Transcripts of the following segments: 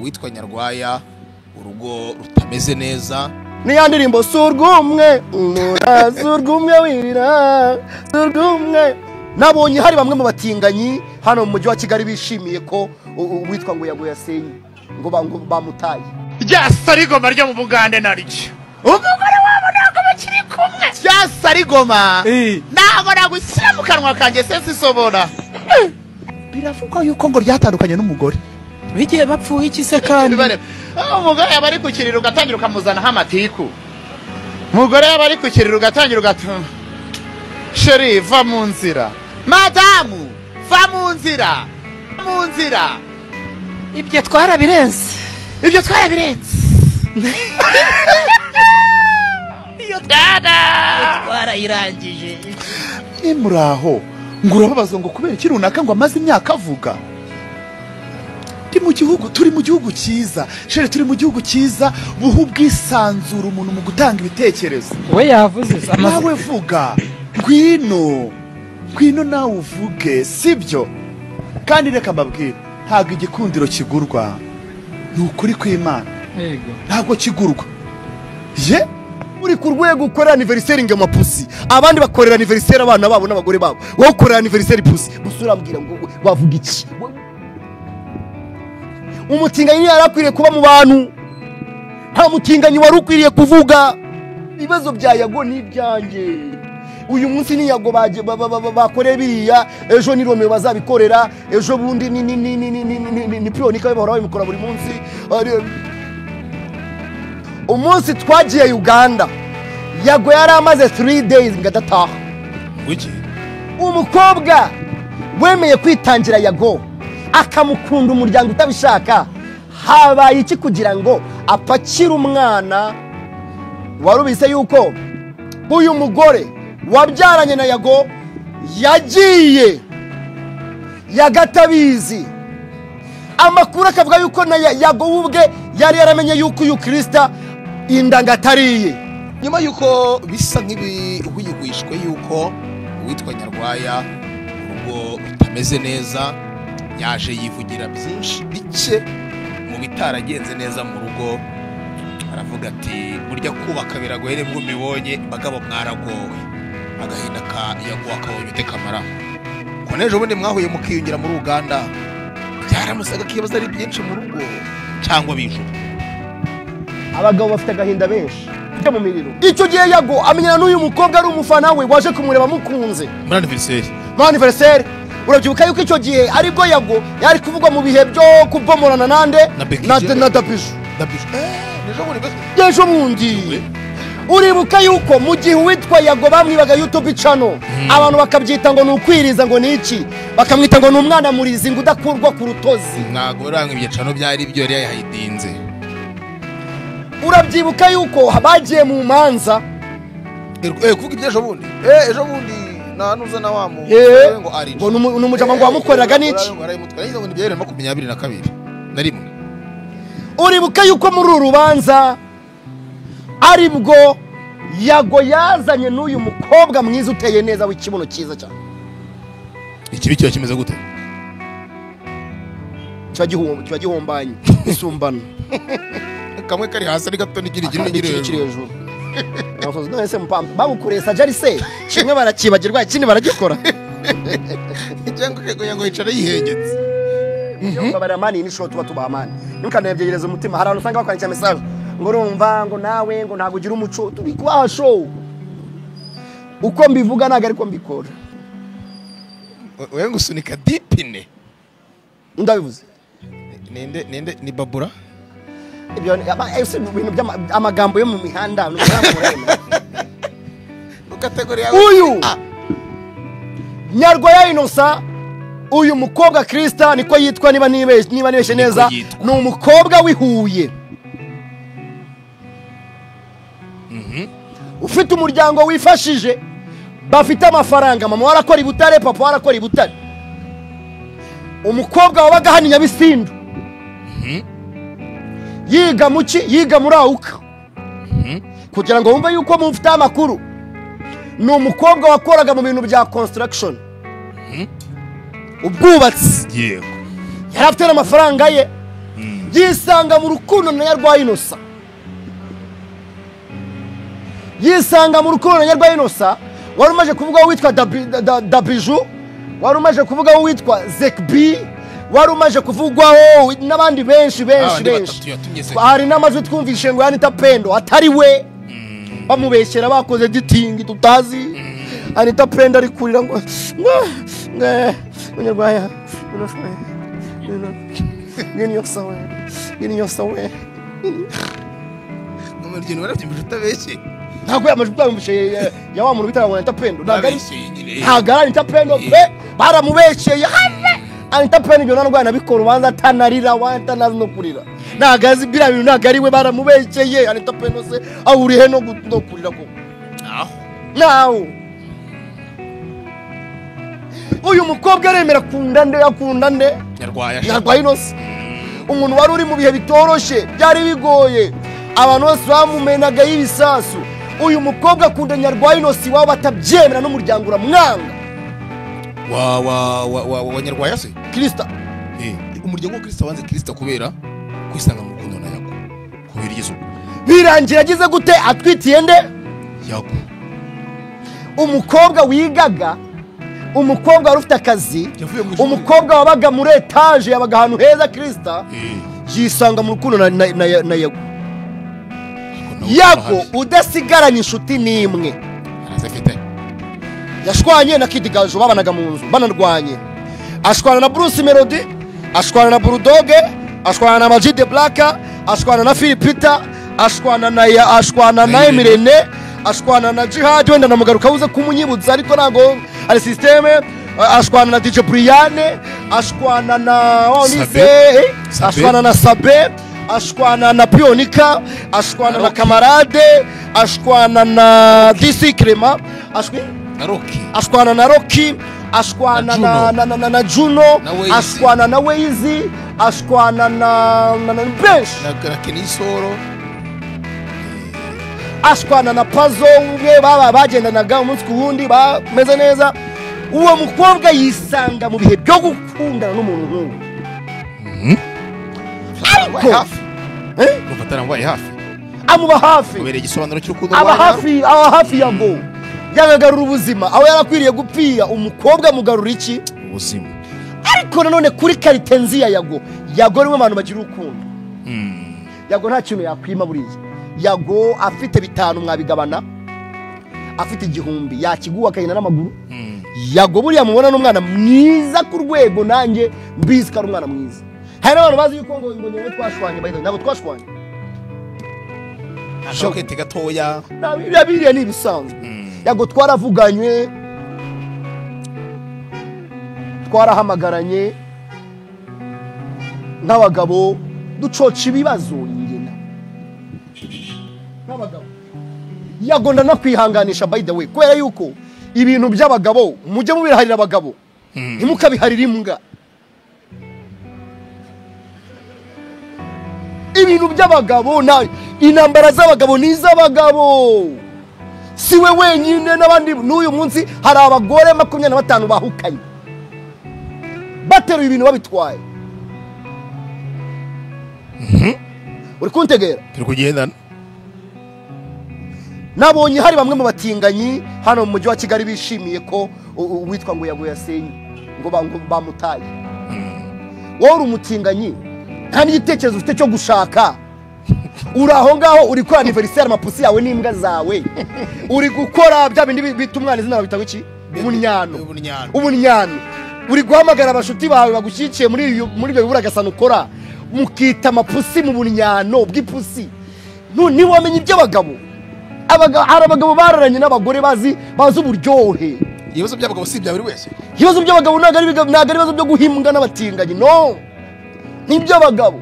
uwitwa Nyarwaya urugo rutameze neza. Ni ya ndirimbo surgumwe surgumwe wirira surgumwe. Nabonye hari bamwe mu batinganyi hano mu mujyi wa Kigali bishimiye ko uwitwa ngo Yago yasenye ngo bamutaye. Ryasarigoma ryo mu Bugande naryo umugore wabo ntabwo bakiri kumwe. Ryasarigoma ntabwo nagushyira mu kanwa kanjye sense isobora. Biravugwa yuko ngo ryatandukanye n'umugore bigiye bapfuye iki se kandi umugore yaba ari kukirira ugatangira ukamuzanaho amatiku. Umugore yaba ari kukirira ugatangira ugatuma sheri va mu nzira, madamu va mu nzira, mu nzira. Ibyo twarabirenze, ibyo twarabirenze. Iyo dada twarayirangije. Ni muraho ngo urababazwa ngo kubera iki runaka ngo amaze imyaka avuga. Turi mu gihugu cyiza, sheri turi mu gihugu cyiza buhu bwisanzura umuntu mu gutanga ibitekerezo. We yavuze nawe vuga, ngwino nawe uvuge, sibyo? Kandi reka mbabwire, ntabwo igikundiro kigurwa, ni ukuri kw'Imana. Yego, ntabwo kigurwa. Uri ku rwego ukora anniversaire ngema pusi, abandi bakorera anniversaire abana babo n'abagore babo, wowe ukorera anniversaire pusi. Busura mbwira ngo bavuga iki? Umutinganyi yarakwiriye kuba mu bantu, nta mutinganyi wari ukwiriye kuvuga. Ibibazo bya Yago ni ibyanjye. Uyu munsi ni Yago bakoreye biriya, ejo ni Romeo bazabikorera, ejo bundi ni Pionika bahora babikora buri munsi. Umunsi twagiye Uganda, Yago yari amaze 3 days ngadataha. Wiki Umukobwa wemeye kwitangira Yago akamukunda umuryango utabishaka, habaye iki kugira ngo apakire umwana? Warubise yuko uyu mugore wabyaranye na Yago yagiye Yagatabizi, amakuru akavuga yuko na Yago ubwe yari yaramenye yuko uyu Krista indangatariye. nyuma yuko bisa nk'ibihuyigwishwe yuko uwitwa Nyarwaya urugo rutameze neza, yaje yivugira byinshi bike mu bitaragenze neza mu rugo. Aravuga ati burya kubaka biragoye nibwo mibonye bagabo mwaragowe, agahinda ka Yago akabonye utekamara ko nejo bundi mwahuye mukiyungira muri Uganda, byaramusaga kibazo ari byinshi mu rugo cyangwa bijuru. Abagabo bafite agahinda benshi cyo mu miriro. Icyo gihe Yago amenyana n'uyu mukobwa ari umufana we waje kumureba mukunze muri anniversaire. Urabyibuka yuko icyo gihe aribwo Yago yari kuvugwa mu bihe byo kubomorana nande na Dabiju. Ejo bundi uribuka yuko mu gihe uwitwa Yago bamwibaga YouTube channel, abantu bakabyita ngo ni ukwiriza, ngo ni iki, bakamwita ngo ni umwana murizi ngo udakurwa ku rutozi. Ntago ranga ibyo channel byari byo yari yahidinze. Urabyibuka yuko bagiye mu manza kuvuga ibyo ejo bundi nanuza na wamu ngo ari ngo numujama ngo wamukoreraga niki ngo ni byere 22 na rimwe. Uribuka yuko muri urubanza aribwo Yago yazanye n'uyu mukobwa mwiza uteye neza w'ikibuno cyiza cyane. Ikibi cyo kimeze gute? Kiba gihombanye isumbana kamwe kari hasi ari gato n'igiri hejuru. Nasoza none se mpampa babukuresa jari se kimwe barakibagirwa ikindi baragikora. Cyangwa ngo yicara yihengetse. Baramani ni shot batubamani. Ntukanebyegereza umutima, hari abantu usanga bakwandikiye message ngo urumva ngo nawe ngo ntago ugira umuco, turi kwa show. Uko mbivuga naga ariko mbikora. Wewe ngusunika dipine. Ndabivuze. Ninde ni Babura? Ibyo ibintu by'amagambo yo mu mihanda uyu Nyarwaya Innocent, uyu mukobwa Krista niko yitwa niba nibeshe neza, ni umukobwa wihuye. Ufite umuryango wifashije, bafite amafaranga, mama warakora ibutare, papa warakora ibutare. Umukobwa wabaga hano Nyabisindu, yiga muki, yiga muri Auka. Kugira ngo wumve yuko mufite amakuru, ni umukobwa wakoraga mu bintu bya construction, ubwubatsi. Yego, yari afite amafaranga ye. yisanga mu rukundo na Nyarwaya Innocent, yisanga mu rukundo na Nyarwaya Innocent. Wari umaje kuvuga witwa Dabiju, wari umaje kuvuga witwa Zekbi, wari umaje kuvugwaho n'abandi benshi. Hari n'amajwi twumvishe ngo Anita Pendo atari we, bamubeshyera bakoze editing tutazi. Anita Pendo ari kurira ngo Nyarwaya Innocent we n'umuryango warabyimije utabeshye. ntabwo yamajwi twamubeshyeye ya wa muntu bitara ngo Anita Pendo, ntabwo ari Anita Pendo pe, baramubeshyeye. Anita Pendo ibyo ntabwo yanabikora, ubanza atanarira watanazi no kurira, ntabwo azi biriya bintu, ntabwo ari we, baramubeshyeye. Anita Pendo se ahuriye no kurira ko naho uyu mukobwa aremera akunda nde Nyarwaya Innocent, umuntu wari uri mu bihe bitoroshye byari bigoye, abantu bose bamumenaga y'ibisasu. Uyu mukobwa akunda Nyarwaya Innocent, waba batabyemera n'umuryango uramwanga. wa Nyarwaya se Krista, umuryango wa Krista wanze Krista kubera kwisanga mu rukundo na Yago, kubera Yesu birangira agize gute? Atwitiye nde? Yago. Umukobwa wigaga, umukobwa wari ufite akazi, umukobwa wabaga muri etaje, yabaga ahantu heza. Krista yisanga mu rukundo na Yago. Yago udasigaranye inshuti n'imwe, yashwanye na Kid Gaju, babanaga mu nzu banarwanye. Ashwana na Bruce Melody, ashwana na Bulldog, ashwana na Majid Black, ashwana na Philip Peter, ashwana na Emirene, ashwana na Jihad. Wenda namugaruka uze kumunyibutsa ariko nago ari systeme. Ashwana na DJ Brian, ashwana na Onise, ashwana na Sabe, ashwana na Pionika, ashwana na Kamarade, ashwana na DC Crema, ashwana na Rocky, ashwana na Juno, ashwana na Weizi, ashwana na Bench, na Kenisoro, ashwana na Pazo. Umwe baba bagendanaga umunsi ku wundi bameze neza. Uwo mukobwa yisanga mu bihe byo gukundana n'umuntu nk'uwo. Ariko amuba hafi, kubera igisobanuro cy'urukundo aba hafi Yago. Yagagarura ubuzima aho yarakwiriye gupfira. Umukobwa mugarura iki? Ubuzima. Ariko nanone kuri karite nzi ya Yago, Yago niwe abantu bagira urukundo. Yago nta kintu yakwima buriya. Yago afite 5 mwabigabana, afite 1000 yakiguha akayina n'amaguru. Yago buriya mubona n'umwana mwiza ku rwego, nanjye mbizi ko ari umwana mwiza. Hari n'abantu bazi yuko ngo nyewe twashwanye, bayita ntabwo twashwanye. Ashokete gatoya. Biriya ni ibisanzwe. Yago twaravuganye, twarahamagaranye nk'abagabo ducoca ibibazo ingena nk'abagabo. Yago ndanakwihanganisha by the way, kubera yuko ibintu by'abagabo mujye mubiharira abagabo, ntimukabiharira imbwa. Ibintu by'abagabo na intambara z'abagabo ni iz'abagabo, si we wenyine n'abandi. N'uyu munsi hari abagore 25 bahukanye bateruye ibintu babitwaye. Uri kuntegera? Turi kugendana. Nabonye hari bamwe mu batinganyi hano mu mujyi wa Kigali bishimiye ko witwa ngo Yago yasenye ngo bamutaye. Wowe uri umutinganyi, nta n'igitekerezo ufite cyo gushaka. Uri aho ngaho uri kora anniversaire amapusi yawe n'imbwa zawe, uri gukora bya bindi bita umwana izina babita iki? Ubunyano. Uri guhamagara abashuti bawe bagushyikiye muri ibyo bibura gasano ukora, mukita amapusi mu bunyano bw'ipusi. Ni wamenye iby'abagabo. Hari abagabo bararanye n'abagore bazi uburyohe. Ibibazo by'abagabo si bya buri wese. Ibibazo by'abagabo ntabwo ari ibibazo byo guhimbwa n'abatinganyi, no, ni iby'abagabo.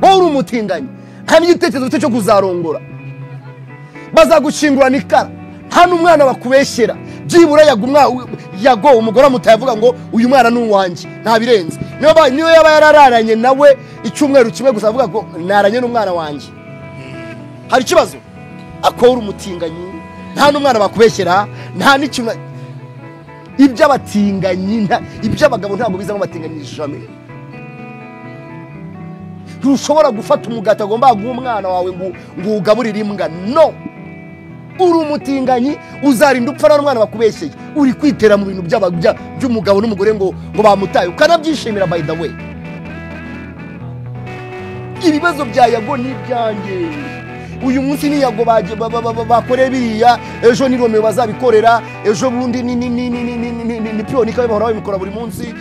Wowe uri umutinganyi, nta n'igitekerezo cyo kuzarongora, bazagushingurana ikara, nta n'umwana bakubeshyera. Byibura Yago umugore amutavuga ngo uyu mwana ni uwanjye, nta birenze. Niyo yaba yarararanye nawe icyumweru kimwe gusa avuga ngo naranye n'umwana wanjye, hari ikibazo. Akora umutinganyi, nta n'umwana bakubeshyera, nta n'ikintu. Iby'abatinganyi, iby'abagabo ntabwo bizamo batinganyije jamais. ntushobora gufata umugati agomba guha umwana wawe ngo ugaburire imbwa. No, uri umutinganyi, uzarinda upfa n'umwana bakubeshyeye. Uri kwitera mu bintu by'umugabo n'umugore ngo bamutaye, ukanabyishimira. By the way, ibibazo bya Yago ni ibyanjye. Uyu munsi ni Yago bakore biriya, ejo ni Romeo bazabikorera, ejo bundi ni Pionika bahora babikora buri munsi.